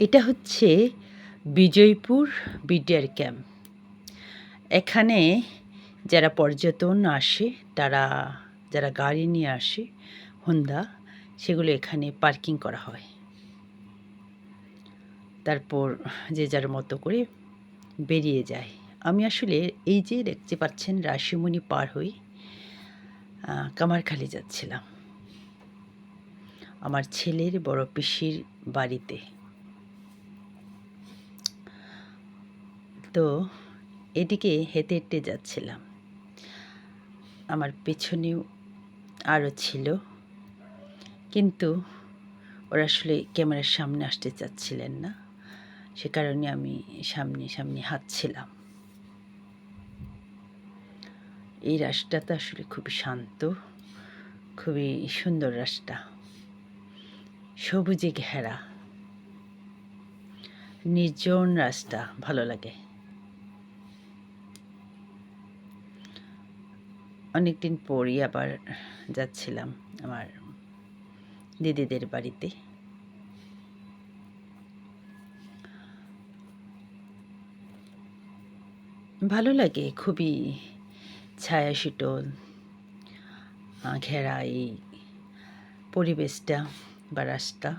এটা হচ্ছে Bijoypur BDR camp. এখানে যারা পর্যটন আসে, তারা যারা গাড়ি নিয়ে আসে হোন্ডা, সেগুলো এখানে পার্কিং করা হয়। তারপর যে যার মতো করে বেরিয়ে যায়। আমি আসলে এই যে দেখতে পাচ্ছেন রাশিমণি পার হই কামারখালি যাচ্ছিলাম আমার ছেলের বড় পিসির বাড়িতে। তো এদিকে হেঁটে হেঁটে যাচ্ছিলাম। আমার পেছনেও আরও ছিল, কিন্তু ওরা আসলে ক্যামেরার সামনে আসতে চাচ্ছিলেন না, সে কারণে আমি সামনে সামনে হাঁটছিলাম। এই রাস্তাটা আসলে খুবই শান্ত, খুবই সুন্দর রাস্তা, সবুজে ঘেরা, নির্জন রাস্তা, ভালো লাগে। অনেকদিন পরই আবার যাচ্ছিলাম আমার দিদিদের বাড়িতে। ভালো লাগে, খুবই ছায়া শীতল ঘেরা এই পরিবেশটা বা রাস্তা।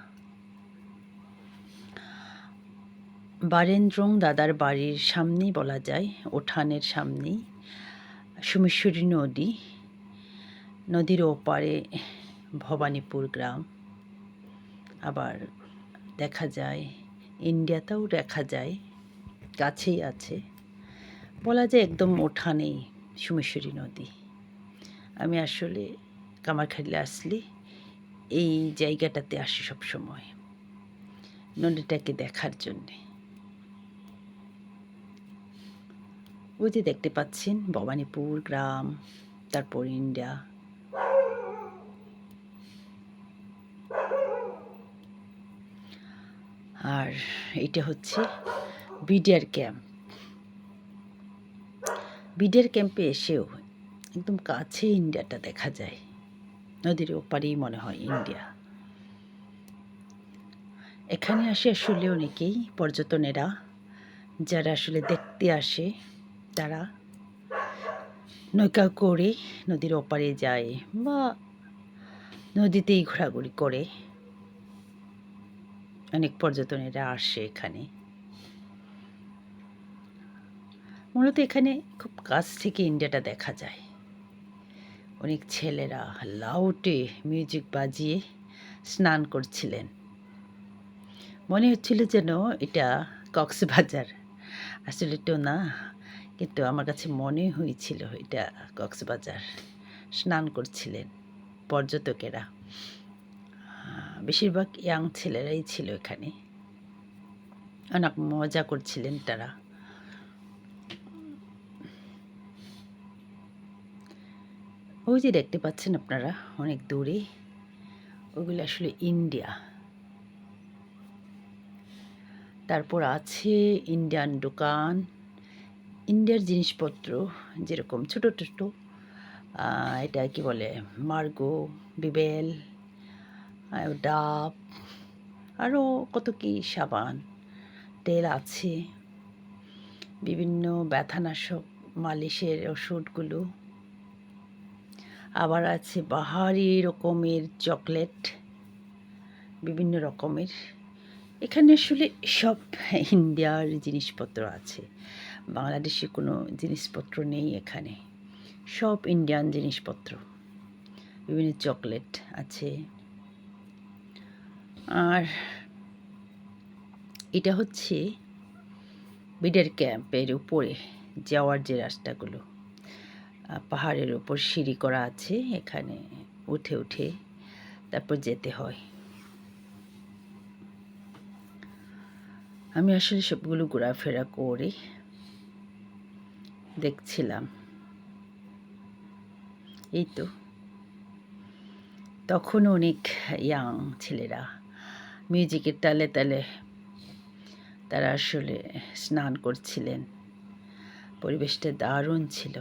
বারেন্দ্রং দাদার বাড়ির সামনেই বলা যায়, উঠানের সামনেই সোমেশ্বরী নদী, নদীর ওপারে ভবানীপুর গ্রাম। আবার দেখা যায় ইন্ডিয়াতেও দেখা যায়, কাছেই আছে, বলা যায় একদম উঠানেই সোমেশ্বরী নদী। আমি আসলে কামারখালি আসলে এই জায়গাটাতে আসি সবসময় নদীটাকে দেখার জন্যে। ওই যে দেখতে পাচ্ছেন ভবানীপুর গ্রাম, তারপর ইন্ডিয়া। আর এটা হচ্ছে বিডিআর ক্যাম্প। বিডিআর ক্যাম্পে এসেও একদম কাছে ইন্ডিয়াটা দেখা যায়, নদীর ওপারেই মনে হয় ইন্ডিয়া। এখানে আসে আসলে অনেকেই পর্যটনেরা, যারা আসলে দেখতে আসে, তারা নৌকা করে নদীর ওপারে যায় বা নদীতেই ঘোরাঘুরি করে। অনেক পর্যটনেরা আসে এখানে। মূলত এখানে খুব কাছ থেকে ইন্ডিয়াটা দেখা যায়। অনেক ছেলেরা লাউটে মিউজিক বাজিয়ে স্নান করছিলেন। মনে হচ্ছিল যেন এটা কক্সবাজার, আসলে তো না, কিন্তু আমার কাছে মনে হয়েছিল এটা কক্সবাজার। স্নান করছিলেন পর্যটকেরা, বেশিরভাগ ইয়াং ছেলেরাই ছিল এখানে। অনেক মজা করছিলেন তারা। ওই যে দেখতে পাচ্ছেন আপনারা অনেক দূরে, ওগুলো আসলে ইন্ডিয়া। তারপর আছে ইন্ডিয়ান দোকান, ইন্ডিয়ার জিনিসপত্র, যেরকম ছোট ছোট এটা কি বলে, মার্গো, বিবেল, ডাব, আরও কত কি সাবান, তেল আছে, বিভিন্ন ব্যথানাশক মালিশের ওষুধগুলো। আবার আছে বাহারি রকমের চকলেট, বিভিন্ন রকমের। এখানে আসলে সব ইন্ডিয়ার জিনিসপত্র আছে, বাংলাদেশি কোনো জিনিসপত্র নেই এখানে, সব ইন্ডিয়ান জিনিসপত্র। বিভিন্ন চকলেট আছে। আর এটা হচ্ছে বিডিআর ক্যাম্পের উপরে যাওয়ার যে রাস্তাগুলো, পাহাড়ের উপর সিঁড়ি করা আছে, এখানে উঠে উঠে তারপর যেতে হয়। আমি আসলে সবগুলো ঘোরাফেরা করে দেখছিলাম। এই তো তখন অনেক ইয়াং ছেলেরা মিউজিকের তালে তালে তারা আসলে স্নান করছিলেন। পরিবেশটা দারুণ ছিল।